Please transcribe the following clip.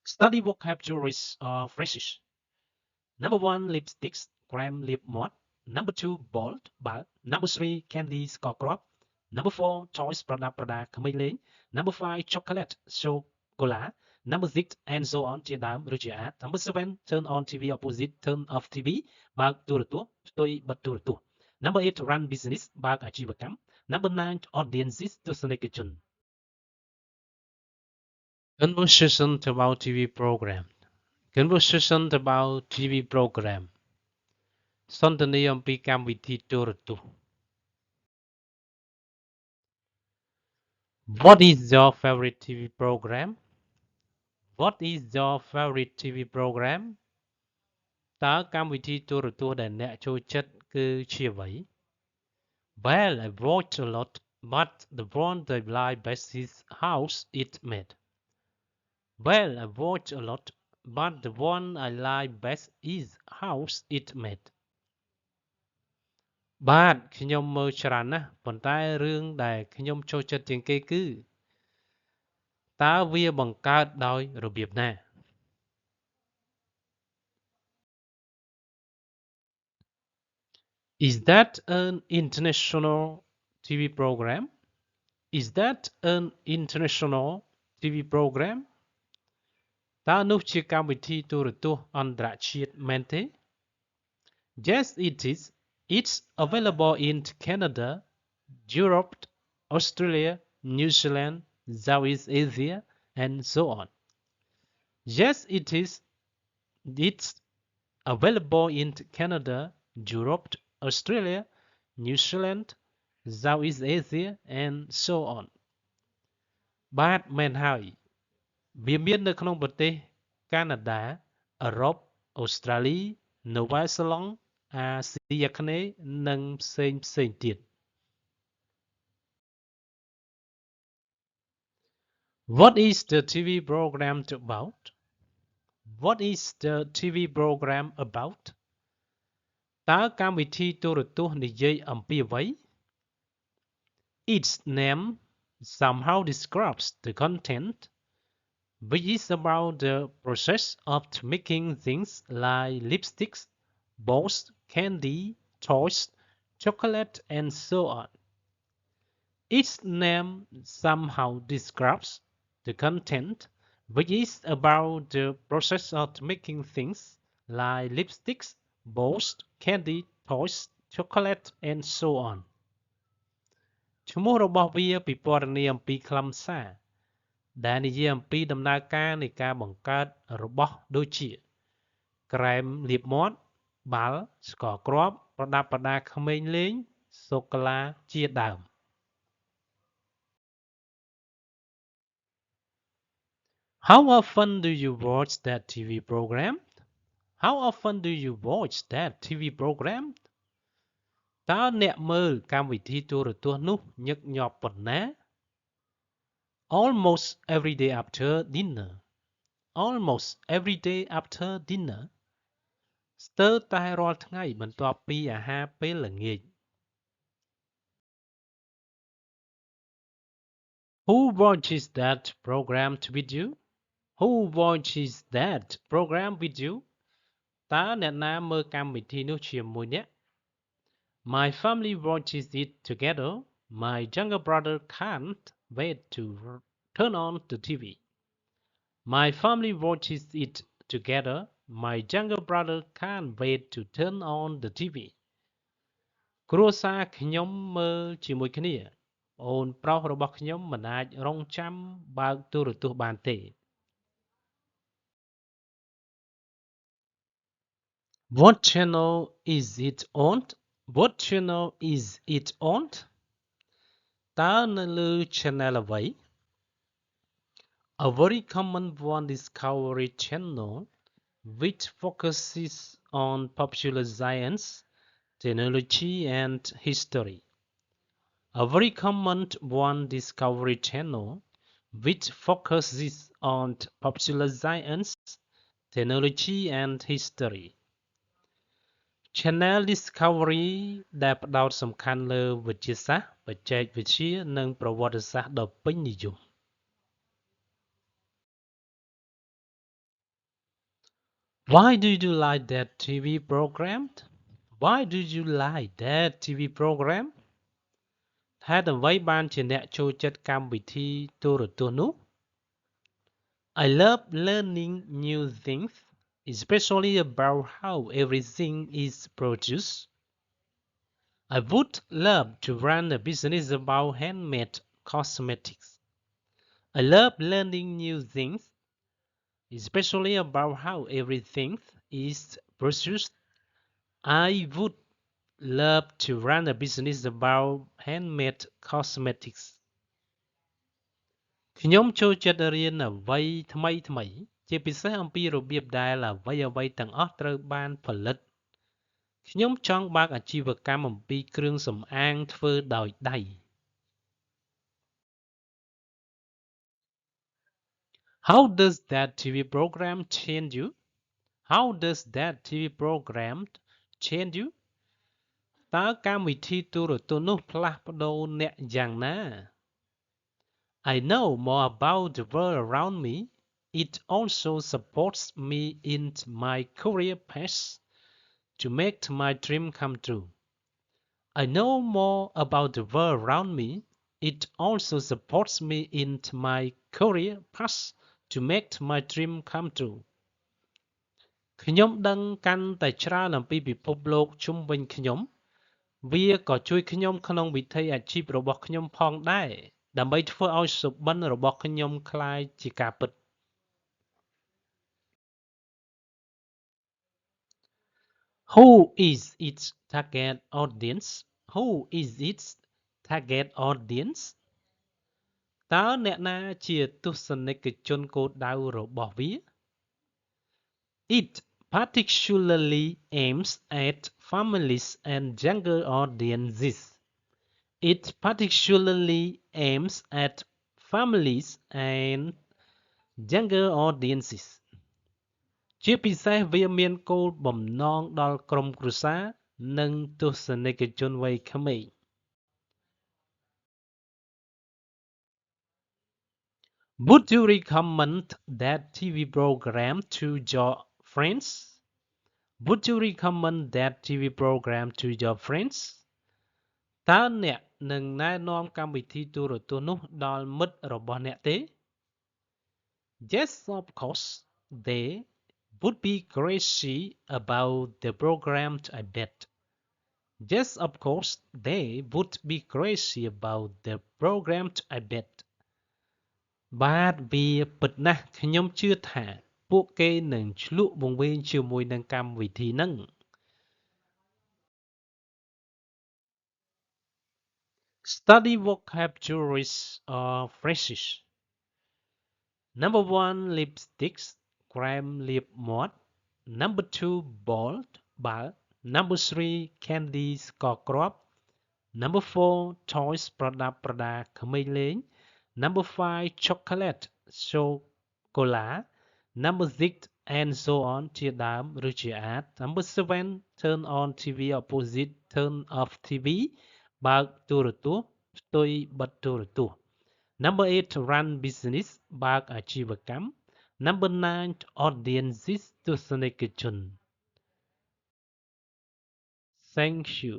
Study vocabularies of phrases. Number one, lipsticks, gram lip mod. Number two, bold, bald. Number three, candy, score crop. Number four, toys, Prada, Kamele. Number five, chocolate, chocolate. Number six, and so on, chia đám, rồi chia át. Number seven, turn on TV, opposite, turn off TV, bag tur tu, tôi bật tur tu. Number eight, run business, bag achieve cam. Number nine, audiences, to select. Conversation about TV program. Conversation about TV program. សន្ទនាអំពីកម្មវិធីទូរទស្សន៍ What is your favorite TV program? What is your favorite TV program? តើកម្មវិធីទូរទស្សន៍ដែលអ្នកចូលចិត្តគឺជាអ្វី Well, I watch a lot, but the one that I like best is House It Made. Well, I watch a lot, but the one I like best is House It Made. បាទខ្ញុំមើលច្រើនណាស់ប៉ុន្តែរឿងដែលខ្ញុំចូលចិត្តជាងគេគឺតើវាបង្កើតដោយរបៀបណា Is that an international TV program? Is that an international TV program? តើនោះជាកម្មវិធីទូរទស្សន៍អន្តរជាតិមែនទេ Yes, it is. It's available in Canada, Europe, Australia, New Zealand, Southeast Asia, and so on. Yes, it is. It's available in Canada, Europe, Australia, New Zealand, Southeast Asia, and so on. បាទមែនហើយវាមាននៅក្នុងប្រទេសកាណាដាអឺរ៉ុបអូស្ត្រាលីនូវែលសេឡង់អាស៊ីអាគ្នេយ៍និងផ្សេងទៀត What is the TV program about? What is the TV program about? តើកម្មវិធីទូរទស្សន៍និយាយអំពីអ្វី Its name somehow describes the content, which is about the process of making things like lipsticks, balls, candy, toys, chocolate, and so on. Its name somehow describes the content, which is about the process of making things like lipsticks, balls, candy, toys, chocolate, and so on. ឈ្មោះរបស់វាពិពណ៌នាអំពីខ្លឹមសារដែលនិយាយអំពីដំណើរការនៃការបង្កើតរបស់ដូចជាក្រែមលាបមាត់បាល់ស្ករគ្រាប់ប្រដាប់ប្រដាក្មេងលេងសូកូឡាជាដើម How often do you watch that TV program? How often do you watch that TV program? តើអ្នកមើលកម្មវិធីទូរទស្សន៍នោះញឹកញាប់ប៉ុណ្ណា Almost every day after dinner. Almost every day after dinner. ស្ទើរតែរាល់ថ្ងៃបន្ទាប់ពីអាហារពេលល្ងាច Who watches that program with you? Who watches that program with you? តើអ្នកណាមើលកម្មវិធីនោះជាមួយអ្នក My family watches it together. My younger brother can't wait to turn on the TV. My family watches it together. My younger brother can't wait to turn on the TV. គ្រួសារខ្ញុំមើលជាមួយគ្នាអូនប្រុសរបស់ខ្ញុំមិនអាចរង់ចាំបើកទូរទស្សន៍បានទេ What channel is it on? What channel is it on? តើនៅលើ channel អ្វី A very common one Discovery Channel which focuses on popular science, technology and history. A very common one Discovery Channel which focuses on popular science, technology and history. Channel Discovery ដែលផ្ដោតសំខាន់លើវិទ្យាសាស្ត្របច្ចេកវិទ្យានិងប្រវត្តិសាស្ត្រដ៏ពេញនិយម Why do you like that TV program? Why do you like that TV program? ហេតុអ្វីបានជាអ្នកចូលចិត្តកម្មវិធីទូរទស្សន៍នោះ I love learning new things, especially about how everything is produced. I would love to run a business about handmade cosmetics. I love learning new things, especially about how everything is produced. I would love to run a business about handmade cosmetics. ខ្ញុំចូលចិត្តរៀនអ្វីថ្មីៗជាពិសេសអំពីរបៀបដែលអ្វីៗទាំងអស់ត្រូវបានផលិតខ្ញុំចង់បើកអាជីវកម្មអំពីគ្រឿងសម្អាងធ្វើដោយដៃ How does that TV program change you? How does that TV program change you? តើកម្មវិធីទូរទស្សន៍នោះផ្លាស់ប្ដូរអ្នកយ៉ាងណា I know more about the world around me. It also supports me in my career path to make my dream come true. I know more about the world around me. It also supports me in my career path to make my dream come true. ខ្ញុំដឹងកាន់តែច្រើនអំពីពិភពលោកជុំវិញខ្ញុំវាក៏ជួយខ្ញុំក្នុងវិថីអាជីពរបស់ខ្ញុំផងដែរដើម្បីធ្វើឲ្យសុបិនរបស់ខ្ញុំក្លាយជាការពិត Who is its target audience? Who is its target audience? តើអ្នកណាជាទស្សនិកជនគោលដៅរបស់វា It particularly aims at families and younger audiences. It particularly aims at families and younger audiences. ជាពិសេសវាមានគោលបំណងដល់ក្រុមគ្រួសារនិងទស្សនិកជនវ័យក្មេង Would you recommend that TV program to your friends? Would you recommend that TV program to your friends? តើអ្នកនឹងណែនាំកម្មវិធីទូរទស្សន៍នោះដល់មិត្តរបស់អ្នកទេ Yes, of course. They would be crazy about the program, I bet. Yes, of course. They would be crazy about the program, I bet. បាទវាពិតណាស់ខ្ញុំជឿថាពួកគេនឹងឆ្លក់វង្វេងជាមួយនឹងកម្មវិធីហ្នឹង Study vocabularies or phrases. Number 1 lipsticks ក្រែមលាបមាត់ Number 2 bald បាល់ Number 3 candy ស្ករគ្រាប់ Number 4 toys ប្រដាប់ប្រដាក្មេងលេង Number 5 chocolate សូកូឡា Number 6 and so on ជាដើមឬជាអាច Number 7 turn on TV opposite turn off TV បើកទូរទស្សន៍ផ្ទុយបិទទូរទស្សន៍ Number 8 run business បើកអាជីវកម្ម Number 9 audiences ទស្សនិកជន Thank you